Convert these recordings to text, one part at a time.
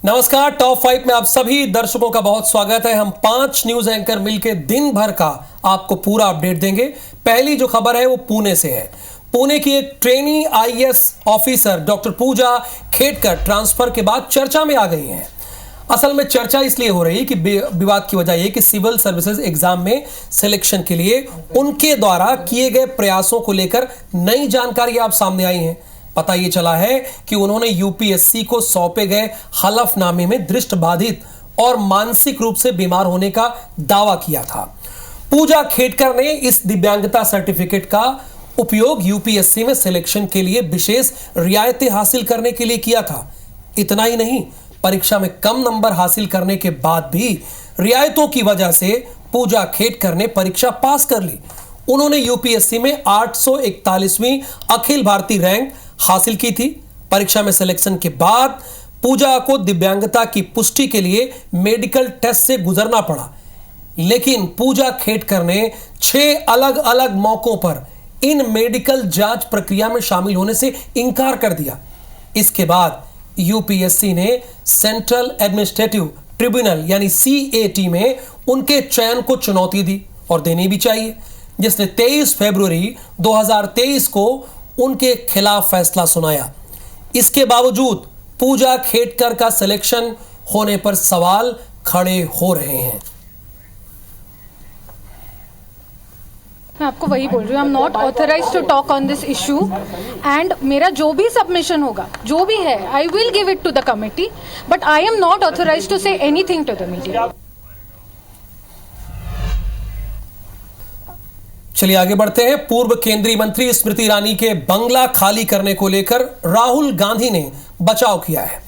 नमस्कार। टॉप 5 में आप सभी दर्शकों का बहुत स्वागत है। हम 5 न्यूज एंकर मिलकर दिन भर का आपको पूरा अपडेट देंगे। पहली जो खबर है वो पुणे से है। पुणे की एक ट्रेनी आईएएस ऑफिसर डॉक्टर पूजा खेडकर ट्रांसफर के बाद चर्चा में आ गई हैं। असल में चर्चा इसलिए हो रही है कि विवाद की वजह यह कि सिविल सर्विसेज एग्जाम में सिलेक्शन के लिए उनके द्वारा किए गए प्रयासों को लेकर नई जानकारी आप सामने आई है। पता ये चला है कि उन्होंने यूपीएससी को सौंपे गए हलफनामे में दृष्टिबाधित और मानसिक रूप से बीमार होने का दावा किया था। पूजा खेडकर ने इस दिव्यांगता सर्टिफिकेट का उपयोग यूपीएससी में सिलेक्शन के लिए विशेष रियायतें हासिल करने के लिए किया था। इतना ही नहीं, परीक्षा में कम नंबर हासिल करने के बाद भी रियायतों की वजह से पूजा खेडकर ने परीक्षा पास कर ली। उन्होंने यूपीएससी में 841वीं अखिल भारतीय रैंक हासिल की थी। परीक्षा में सिलेक्शन के बाद पूजा को दिव्यांगता की पुष्टि के लिए मेडिकल टेस्ट से गुजरना पड़ा, लेकिन पूजा खेडकर ने 6 अलग अलग मौकों पर इन मेडिकल जांच प्रक्रिया में शामिल होने से इनकार कर दिया। इसके बाद यूपीएससी ने सेंट्रल एडमिनिस्ट्रेटिव ट्रिब्यूनल यानी सीएटी में उनके चयन को चुनौती दी और देनी भी चाहिए, जिसने 23 फरवरी 2023 को उनके खिलाफ फैसला सुनाया। इसके बावजूद पूजा खेडकर का सिलेक्शन होने पर सवाल खड़े हो रहे हैं। मैं आपको वही बोल रही हूँ, I am not authorized to talk on this issue and मेरा जो भी सबमिशन होगा, जो भी है, I will give it to the committee, but I am not authorized to say anything to the media. चलिए आगे बढ़ते हैं। पूर्व केंद्रीय मंत्री स्मृति ईरानी के बंगला खाली करने को लेकर राहुल गांधी ने बचाव किया है।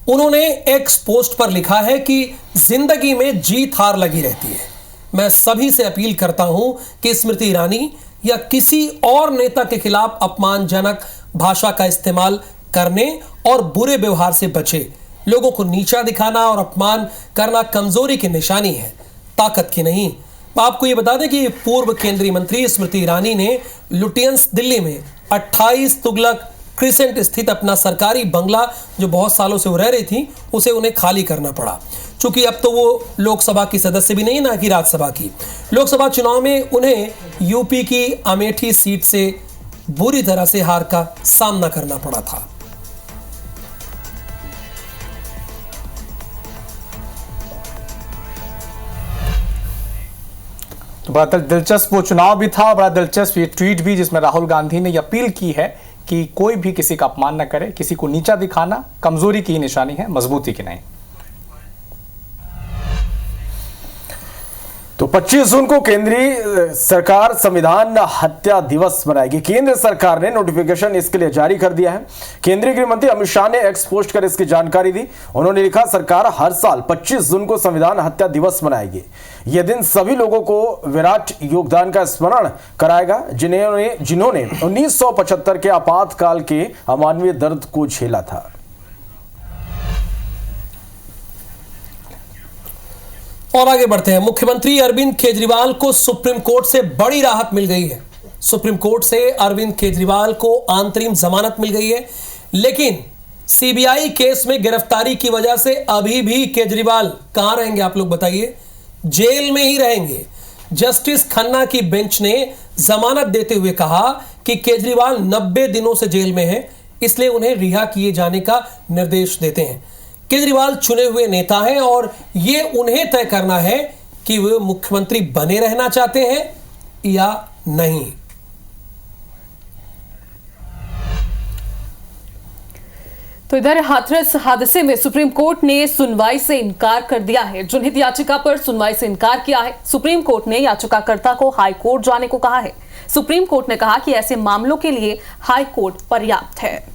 उन्होंने एक्स पोस्ट पर लिखा है कि जिंदगी में जीत हार लगी रहती है। मैं सभी से अपील करता हूं कि स्मृति ईरानी या किसी और नेता के खिलाफ अपमानजनक भाषा का इस्तेमाल करने और बुरे व्यवहार से बचे। लोगों को नीचा दिखाना और अपमान करना कमजोरी की निशानी है, ताकत की नहीं। आपको ये बता दें कि पूर्व केंद्रीय मंत्री स्मृति ईरानी ने लुटियंस दिल्ली में 28 तुगलक क्रिसेंट स्थित अपना सरकारी बंगला, जो बहुत सालों से वो रह रही थी, उसे उन्हें खाली करना पड़ा। चूंकि अब तो वो लोकसभा की सदस्य भी नहीं, ना कि राज्यसभा की। लोकसभा चुनाव में उन्हें यूपी की अमेठी सीट से बुरी तरह से हार का सामना करना पड़ा था। तो बड़ा दिलचस्प वो चुनाव भी था, बड़ा दिलचस्प ये ट्वीट भी, जिसमें राहुल गांधी ने अपील की है कि कोई भी किसी का अपमान न करे। किसी को नीचा दिखाना कमजोरी की निशानी है, मजबूती की नहीं। तो 25 जून को केंद्रीय सरकार संविधान हत्या दिवस मनाएगी। केंद्र सरकार ने नोटिफिकेशन इसके लिए जारी कर दिया है। केंद्रीय गृह मंत्री अमित शाह ने एक्स पोस्ट कर इसकी जानकारी दी। उन्होंने लिखा, सरकार हर साल 25 जून को संविधान हत्या दिवस मनाएगी। यह दिन सभी लोगों को विराट योगदान का स्मरण कराएगा जिन्होंने 1975 के आपातकाल के अमानवीय दर्द को झेला था। और आगे बढ़ते हैं। मुख्यमंत्री अरविंद केजरीवाल को सुप्रीम कोर्ट से बड़ी राहत मिल गई है। सुप्रीम कोर्ट से अरविंद केजरीवाल को अंतरिम जमानत मिल गई है, लेकिन सीबीआई केस में गिरफ्तारी की वजह से अभी भी केजरीवाल कहां रहेंगे, आप लोग बताइए? जेल में ही रहेंगे। जस्टिस खन्ना की बेंच ने जमानत देते हुए कहा कि केजरीवाल 90 दिनों से जेल में हैं, इसलिए उन्हें रिहा किए जाने का निर्देश देते हैं। केजरीवाल चुने हुए नेता हैं और ये उन्हें तय करना है कि वे मुख्यमंत्री बने रहना चाहते हैं या नहीं। तो इधर हाथरस हादसे में सुप्रीम कोर्ट ने सुनवाई से इनकार कर दिया है। जनहित याचिका पर सुनवाई से इनकार किया है। सुप्रीम कोर्ट ने याचिकाकर्ता को हाई कोर्ट जाने को कहा है। सुप्रीम कोर्ट ने कहा कि ऐसे मामलों के लिए हाई कोर्ट पर्याप्त है।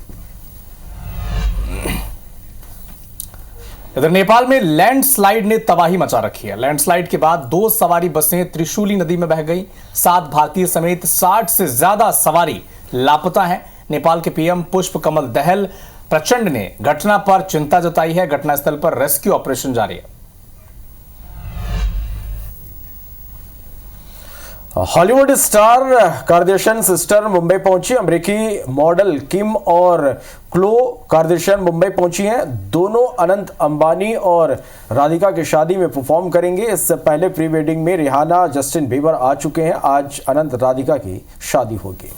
इधर नेपाल में लैंडस्लाइड ने तबाही मचा रखी है। लैंडस्लाइड के बाद 2 सवारी बसें त्रिशूली नदी में बह गई। 7 भारतीय समेत 60 से ज्यादा सवारी लापता हैं। नेपाल के पीएम पुष्प कमल दहल प्रचंड ने घटना पर चिंता जताई है। घटनास्थल पर रेस्क्यू ऑपरेशन जारी है। Hollywood star Kardashian sister Mumbai पहुंची। अमेरिकी मॉडल किम और क्लो कार्दाशियन मुंबई पहुंची हैं। दोनों अनंत अंबानी और राधिका की शादी में परफॉर्म करेंगे। इससे पहले प्री वेडिंग में रिहाना, जस्टिन बीबर आ चुके हैं। आज अनंत राधिका की शादी होगी।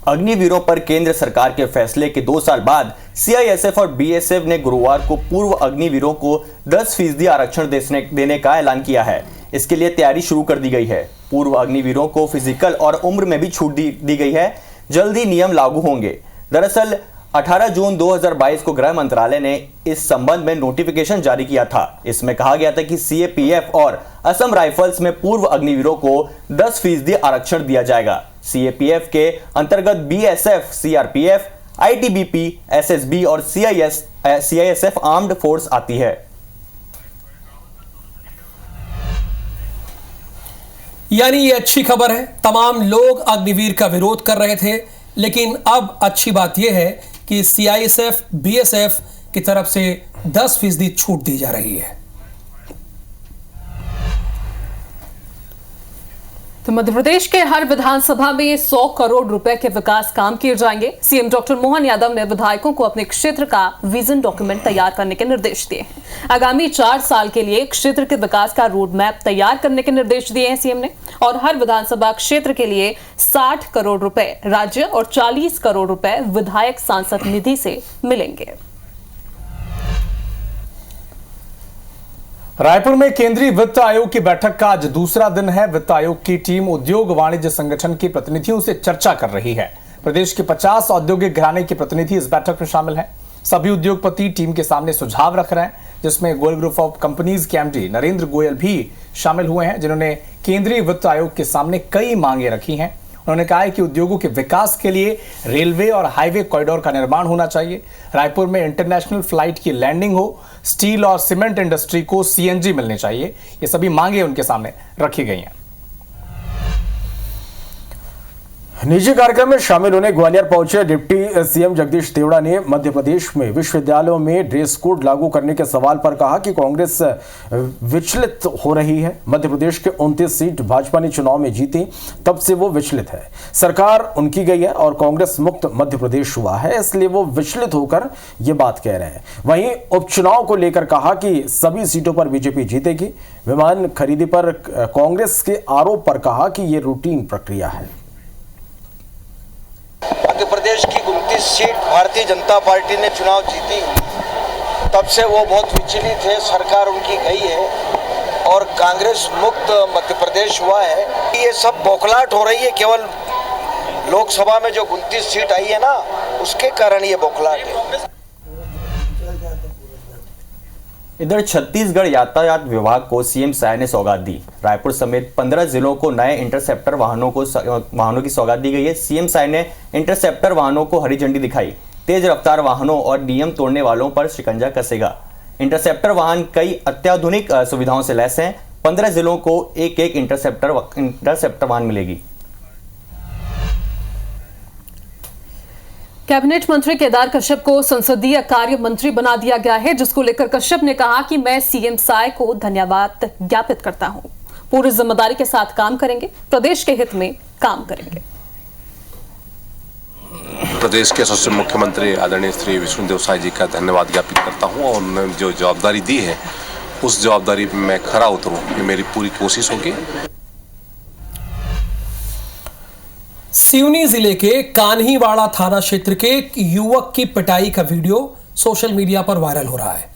अग्निवीरों पर केंद्र सरकार के फैसले के 2 साल बाद सीआईएसएफ और बीएसएफ ने गुरुवार को पूर्व अग्निवीरों को 10% आरक्षण देने का ऐलान किया है। इसके लिए तैयारी शुरू कर दी गई है। पूर्व अग्निवीरों को फिजिकल और उम्र में भी छूट दी गई है। जल्द ही नियम लागू होंगे। दरअसल 18 जून 2022 को गृह मंत्रालय ने इस संबंध में नोटिफिकेशन जारी किया था। इसमें कहा गया था कि सीएपीएफ और असम राइफल्स में पूर्व अग्निवीरों को 10% आरक्षण दिया जाएगा। सीएपीएफ के अंतर्गत बीएसएफ, सीआरपीएफ, आईटीबीपी, एसएसबी और सीआईएसएफ आर्म्ड फोर्स आती है। यानी ये अच्छी खबर है। तमाम लोग अग्निवीर का विरोध कर रहे थे, लेकिन अब अच्छी बात यह है कि सीआईएसएफ, बीएसएफ की तरफ से 10% छूट दी जा रही है। तो मध्य प्रदेश के हर विधानसभा में 100 करोड़ रुपए के विकास काम किए जाएंगे। सीएम डॉक्टर मोहन यादव ने विधायकों को अपने क्षेत्र का विजन डॉक्यूमेंट तैयार करने के निर्देश दिए हैं। आगामी 4 साल के लिए क्षेत्र के विकास का रोड मैप तैयार करने के निर्देश दिए हैं सीएम ने। और हर विधानसभा क्षेत्र के लिए 60 करोड़ रुपए राज्य और 40 करोड़ रुपए विधायक सांसद निधि से मिलेंगे। रायपुर में केंद्रीय वित्त आयोग की बैठक का आज दूसरा दिन है। वित्त आयोग की टीम उद्योग वाणिज्य संगठन के प्रतिनिधियों से चर्चा कर रही है। प्रदेश के 50 औद्योगिक घराने के प्रतिनिधि इस बैठक में शामिल हैं। सभी उद्योगपति टीम के सामने सुझाव रख रहे हैं, जिसमें गोयल ग्रुप ऑफ कंपनीज के एमडी नरेंद्र गोयल भी शामिल हुए हैं, जिन्होंने केंद्रीय वित्त आयोग के सामने कई मांगे रखी हैं। उन्होंने कहा है कि उद्योगों के विकास के लिए रेलवे और हाईवे कॉरिडोर का निर्माण होना चाहिए। रायपुर में इंटरनेशनल फ्लाइट की लैंडिंग हो। स्टील और सीमेंट इंडस्ट्री को सीएनजी मिलने चाहिए। ये सभी मांगे उनके सामने रखी गई हैं। निजी कार्यक्रम में शामिल होने ग्वालियर पहुंचे डिप्टी सीएम जगदीश देवड़ा ने मध्य प्रदेश में विश्वविद्यालयों में ड्रेस कोड लागू करने के सवाल पर कहा कि कांग्रेस विचलित हो रही है। मध्य प्रदेश के 29 सीट भाजपा ने चुनाव में जीती, तब से वो विचलित है। सरकार उनकी गई है और कांग्रेस मुक्त मध्य प्रदेश हुआ है, इसलिए वो विचलित होकर ये बात कह रहे हैं। वहीं उपचुनाव को लेकर कहा कि सभी सीटों पर बीजेपी जीतेगी। विमान खरीदी पर कांग्रेस के आरोप पर कहा कि ये रूटीन प्रक्रिया है। मध्य प्रदेश की 29 सीट भारतीय जनता पार्टी ने चुनाव जीती, तब से वो बहुत विचलित है। सरकार उनकी गई है और कांग्रेस मुक्त मध्य प्रदेश हुआ है। ये सब बौखलाहट हो रही है, केवल लोकसभा में जो 29 सीट आई है ना, उसके कारण ये बौखलाहट है। इधर छत्तीसगढ़ यातायात विभाग को सीएम साय ने सौगात दी। रायपुर समेत 15 जिलों को नए इंटरसेप्टर वाहनों की सौगात दी गई है। सीएम साय ने इंटरसेप्टर वाहनों को हरी झंडी दिखाई। तेज रफ्तार वाहनों और नियम तोड़ने वालों पर शिकंजा कसेगा। इंटरसेप्टर वाहन कई अत्याधुनिक सुविधाओं से लैस हैं। 15 जिलों को एक इंटरसेप्टर वाहन मिलेगी। कैबिनेट मंत्री केदार कश्यप को संसदीय कार्य मंत्री बना दिया गया है, जिसको लेकर कश्यप ने कहा कि मैं सीएम साय को धन्यवाद ज्ञापित करता हूं। पूरी जिम्मेदारी के साथ काम करेंगे, प्रदेश के हित में काम करेंगे। प्रदेश के यशस्वी मुख्यमंत्री आदरणीय श्री विष्णुदेव साय जी का धन्यवाद ज्ञापित करता हूं और उन्होंने जो जवाबदारी दी है उस जवाबदारी में मैं खरा उतरूं, ये मेरी पूरी कोशिश होगी। सिवनी जिले के कान्हीवाड़ा थाना क्षेत्र के एक युवक की पिटाई का वीडियो सोशल मीडिया पर वायरल हो रहा है।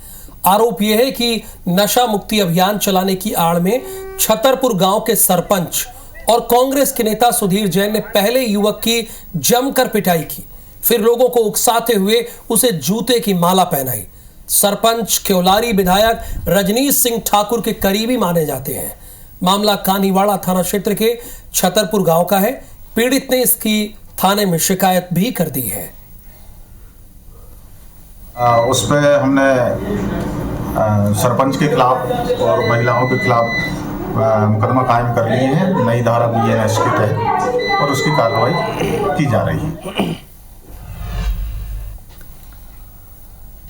आरोप यह है कि नशा मुक्ति अभियान चलाने की आड़ में छतरपुर गांव के सरपंच और कांग्रेस के नेता सुधीर जैन ने पहले युवक की जमकर पिटाई की, फिर लोगों को उकसाते हुए उसे जूते की माला पहनाई। सरपंच केवलारी विधायक रजनीश सिंह ठाकुर के करीबी माने जाते हैं। मामला कान्हीवाड़ा थाना क्षेत्र के छतरपुर गांव का है। पीड़ित ने इसकी थाने में शिकायत भी कर दी है। उस पर हमने सरपंच के खिलाफ और महिलाओं के खिलाफ मुकदमा कायम कर लिए हैं, नई धारा BNS के तहत, और उसकी कार्रवाई की जा रही है।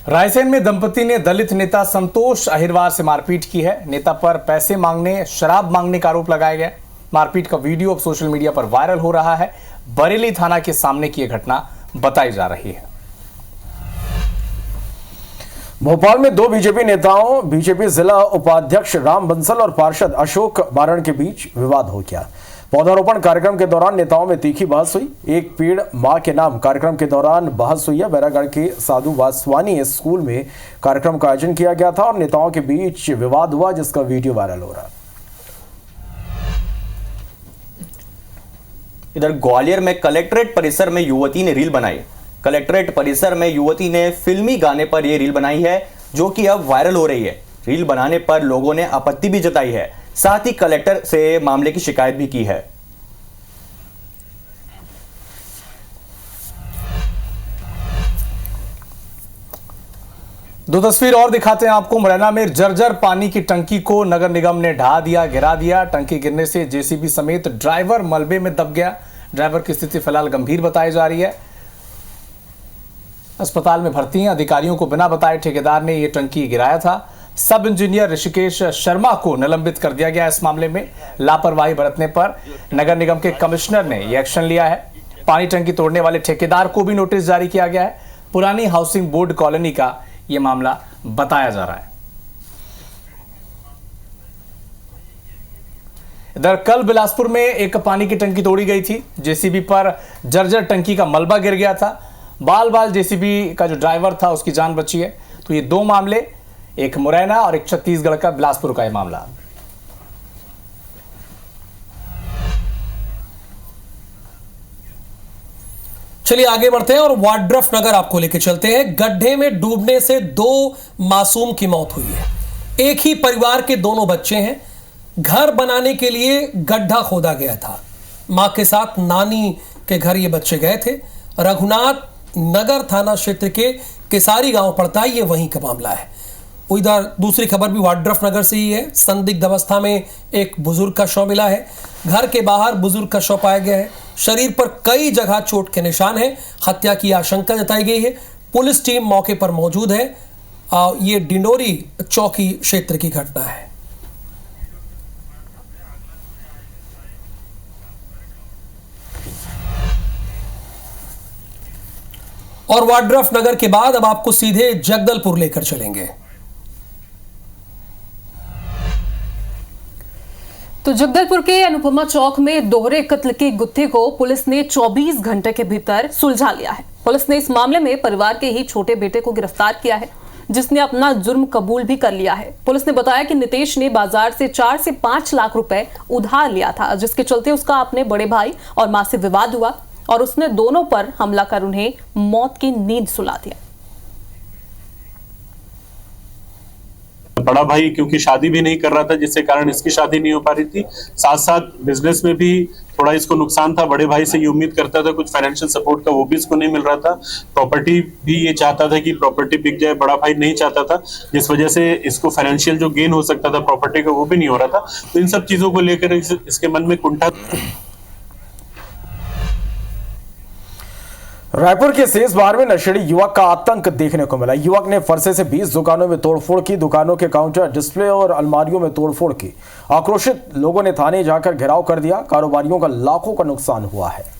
रायसेन में दंपति ने दलित नेता संतोष अहिरवार से मारपीट की है। नेता पर पैसे मांगने, शराब मांगने का आरोप लगाया गया। मारपीट का वीडियो अब सोशल मीडिया पर वायरल हो रहा है। बरेली थाना के सामने की यह घटना बताई जा रही है। भोपाल में दो बीजेपी नेताओं, बीजेपी जिला उपाध्यक्ष राम बंसल और पार्षद अशोक बारण के बीच विवाद हो गया। पौधारोपण कार्यक्रम के दौरान नेताओं में तीखी बहस हुई। एक पेड़ मां के नाम कार्यक्रम के दौरान बहस हुई है। बैरागढ़ के साधु वासवानी स्कूल में कार्यक्रम का आयोजन किया गया था और नेताओं के बीच विवाद हुआ, जिसका वीडियो वायरल हो रहा है। इधर ग्वालियर में कलेक्ट्रेट परिसर में युवती ने रील बनाई। कलेक्ट्रेट परिसर में युवती ने फिल्मी गाने पर यह रील बनाई है, जो कि अब वायरल हो रही है। रील बनाने पर लोगों ने आपत्ति भी जताई है, साथ ही कलेक्टर से मामले की शिकायत भी की है। दो तस्वीर और दिखाते हैं आपको। मुरैना में जर्जर पानी की टंकी को नगर निगम ने ढहा दिया, गिरा दिया। टंकी गिरने से जेसीबी समेत ड्राइवर मलबे में दब गया। ड्राइवर की स्थिति फिलहाल गंभीर बताई जा रही है। अस्पताल में भर्ती हैं। अधिकारियों को बिना बताए ठेकेदार ने यह टंकी गिराया था। सब इंजीनियर ऋषिकेश शर्मा को निलंबित कर दिया गया। इस मामले में लापरवाही बरतने पर नगर निगम के कमिश्नर ने यह एक्शन लिया है। पानी टंकी तोड़ने वाले ठेकेदार को भी नोटिस जारी किया गया है। पुरानी हाउसिंग बोर्ड कॉलोनी का यह मामला बताया जा रहा है। इधर कल बिलासपुर में एक पानी की टंकी तोड़ी गई थी। जेसीबी पर जर्जर टंकी का मलबा गिर गया था। बाल जेसीबी का जो ड्राइवर था उसकी जान बची है। तो ये दो मामले, एक मुरैना और एक छत्तीसगढ़ का बिलासपुर का यह मामला। चलिए आगे बढ़ते हैं और वाड्रफ नगर आपको लेके चलते हैं। गड्ढे में डूबने से दो मासूम की मौत हुई है। एक ही परिवार के दोनों बच्चे हैं। घर बनाने के लिए गड्ढा खोदा गया था। मां के साथ नानी के घर ये बच्चे गए थे। रघुनाथ नगर थाना क्षेत्र के केसारी गांव पड़ता है, ये वहीं का मामला है। इधर दूसरी खबर भी वाड्रफ नगर से ही है। संदिग्ध अवस्था में एक बुजुर्ग का शव मिला है। घर के बाहर बुजुर्ग का शव पाया गया है। शरीर पर कई जगह चोट के निशान हैं। हत्या की आशंका जताई गई है। पुलिस टीम मौके पर मौजूद है। ये डिंडोरी चौकी क्षेत्र की घटना है। और वाड्रफ नगर के बाद अब आपको सीधे जगदलपुर लेकर चलेंगे। तो जगदलपुर के अनुपमा चौक में दोहरे कत्ल के गुत्थे को पुलिस ने 24 घंटे के भीतर सुलझा लिया है। पुलिस ने इस मामले में परिवार के ही छोटे बेटे को गिरफ्तार किया है, जिसने अपना जुर्म कबूल भी कर लिया है। पुलिस ने बताया कि नितेश ने बाजार से 4 से 5 लाख रुपए उधार लिया था, जिसके चलते उसका अपने बड़े भाई और मां से विवाद हुआ और उसने दोनों पर हमला कर उन्हें मौत की नींद सुला दिया। बड़ा भाई क्योंकि शादी भी नहीं कर रहा था, जिससे कारण इसकी शादी नहीं हो पा रही थी। साथ साथ बिजनेस में भी थोड़ा इसको नुकसान था। बड़े भाई से ये उम्मीद करता था कुछ फाइनेंशियल सपोर्ट का, वो भी इसको नहीं मिल रहा था। प्रॉपर्टी भी ये चाहता था कि प्रॉपर्टी बिक जाए, बड़ा भाई नहीं चाहता था, जिस वजह से इसको फाइनेंशियल जो गेन हो सकता था प्रॉपर्टी का वो भी नहीं हो रहा था। तो इन सब चीजों को लेकर इसके मन में कुंठा। रायपुर के शेष बाहर में नशेड़ी युवक का आतंक देखने को मिला। युवक ने फरसे से 20 दुकानों में तोड़फोड़ की। दुकानों के काउंटर, डिस्प्ले और अलमारियों में तोड़फोड़ की। आक्रोशित लोगों ने थाने जाकर घेराव कर दिया। कारोबारियों का लाखों का नुकसान हुआ है।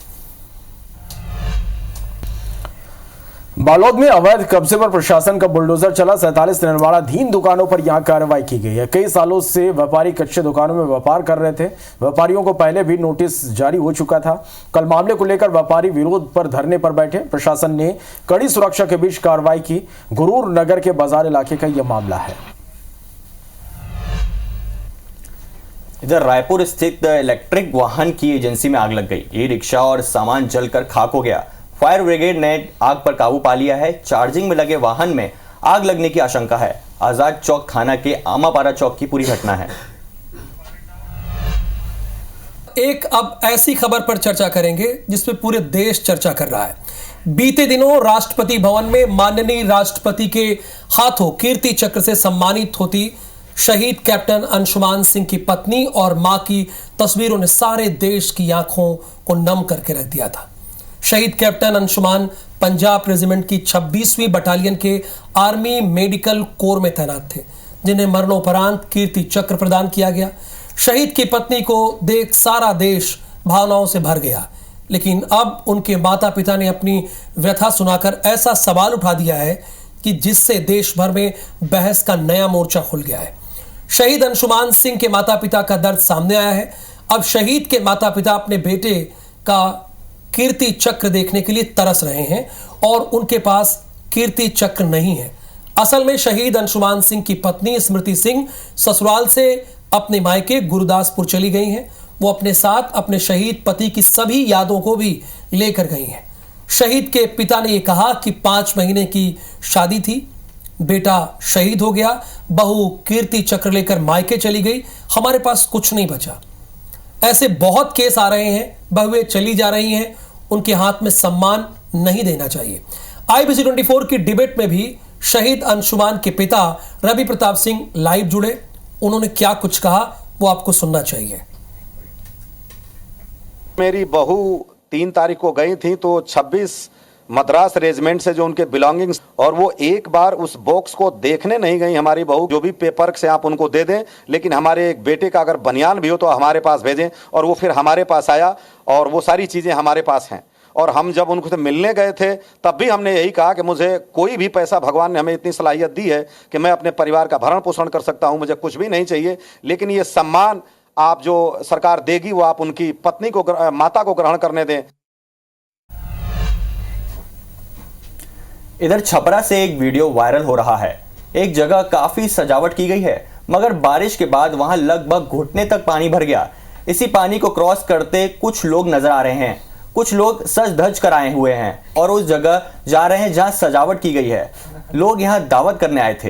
बालोद में अवैध कब्जे पर प्रशासन का बुलडोजर चला। 47 निर्माणाधीन दुकानों पर यहां कार्रवाई की गई है। कई सालों से व्यापारी कच्चे दुकानों में व्यापार कर रहे थे। व्यापारियों को पहले भी नोटिस जारी हो चुका था। कल मामले को लेकर व्यापारी विरोध पर धरने पर बैठे। प्रशासन ने कड़ी सुरक्षा के बीच कार्रवाई की। गुरूर नगर के बाजार इलाके का यह मामला है। इधर रायपुर स्थित इलेक्ट्रिक वाहन की एजेंसी में आग लग गई। ई रिक्शा और सामान जलकर खाक हो गया। फायर ब्रिगेड ने आग पर काबू पा लिया है। चार्जिंग में लगे वाहन में आग लगने की आशंका है। आजाद चौक थाना के आमापारा चौक की पूरी घटना है। एक अब ऐसी खबर पर चर्चा करेंगे जिसपे पूरे देश चर्चा कर रहा है। बीते दिनों राष्ट्रपति भवन में माननीय राष्ट्रपति के हाथों कीर्ति चक्र से सम्मानित होती शहीद कैप्टन अंशुमान सिंह की पत्नी और मां की तस्वीरों ने सारे देश की आंखों को नम करके रख दिया था। शहीद कैप्टन अंशुमान पंजाब रेजिमेंट की 26वीं बटालियन के आर्मी मेडिकल कोर में तैनात थे, जिन्हें मरणोपरांत कीर्ति चक्र प्रदान किया गया। शहीद की पत्नी को देख सारा देश भावनाओं से भर गया, लेकिन अब उनके माता पिता ने अपनी व्यथा सुनाकर ऐसा सवाल उठा दिया है कि जिससे देश भर में बहस का नया मोर्चा खुल गया है। शहीद अंशुमान सिंह के माता पिता का दर्द सामने आया है। अब शहीद के माता पिता अपने बेटे का कीर्ति चक्र देखने के लिए तरस रहे हैं और उनके पास कीर्ति चक्र नहीं है। असल में शहीद अंशुमान सिंह की पत्नी स्मृति सिंह ससुराल से अपने मायके गुरुदासपुर चली गई हैं। वो अपने साथ अपने शहीद पति की सभी यादों को भी लेकर गई हैं। शहीद के पिता ने यह कहा कि 5 महीने की शादी थी, बेटा शहीद हो गया, बहू कीर्ति चक्र लेकर मायके चली गई, हमारे पास कुछ नहीं बचा। ऐसे बहुत केस आ रहे हैं, बहुएं चली जा रही हैं, उनके हाथ में सम्मान नहीं देना चाहिए। IBC 24 की डिबेट में भी शहीद अंशुमान के पिता रवि प्रताप सिंह लाइव जुड़े। उन्होंने क्या कुछ कहा वो आपको सुनना चाहिए। मेरी बहू 3 तारीख को गई थी तो 26 मद्रास रेजिमेंट से जो उनके बिलोंगिंग्स, और वो एक बार उस बॉक्स को देखने नहीं गई हमारी बहू। जो भी पेपर से आप उनको दे दें, लेकिन हमारे एक बेटे का अगर बनियान भी हो तो हमारे पास भेजें। और वो फिर हमारे पास आया और वो सारी चीज़ें हमारे पास हैं। और हम जब उनको मिलने गए थे तब भी हमने यही कहा कि मुझे कोई भी पैसा, भगवान ने हमें इतनी सलाहियत दी है कि मैं अपने परिवार का भरण पोषण कर सकता हूँ, मुझे कुछ भी नहीं चाहिए, लेकिन ये सम्मान आप जो सरकार देगी वो आप उनकी पत्नी को, माता को ग्रहण करने दें। इधर छपरा से एक वीडियो वायरल हो रहा है। एक जगह काफी सजावट की गई है, मगर बारिश के बाद वहां लगभग घुटने तक पानी भर गया। इसी पानी को क्रॉस करते कुछ लोग नजर आ रहे हैं। कुछ लोग सज धज कर आए हुए हैं और उस जगह जा रहे हैं जहां सजावट की गई है। लोग यहां दावत करने आए थे।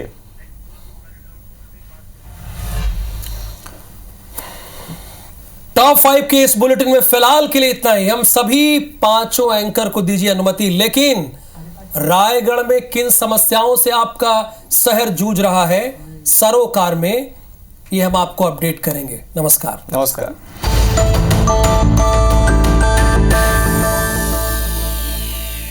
टॉप 5 के इस बुलेटिन में फिलहाल के लिए इतना ही। हम सभी 5 एंकर को दीजिए अनुमति, लेकिन रायगढ़ में किन समस्याओं से आपका शहर जूझ रहा है सरोकार में, ये हम आपको अपडेट करेंगे। नमस्कार। नमस्कार।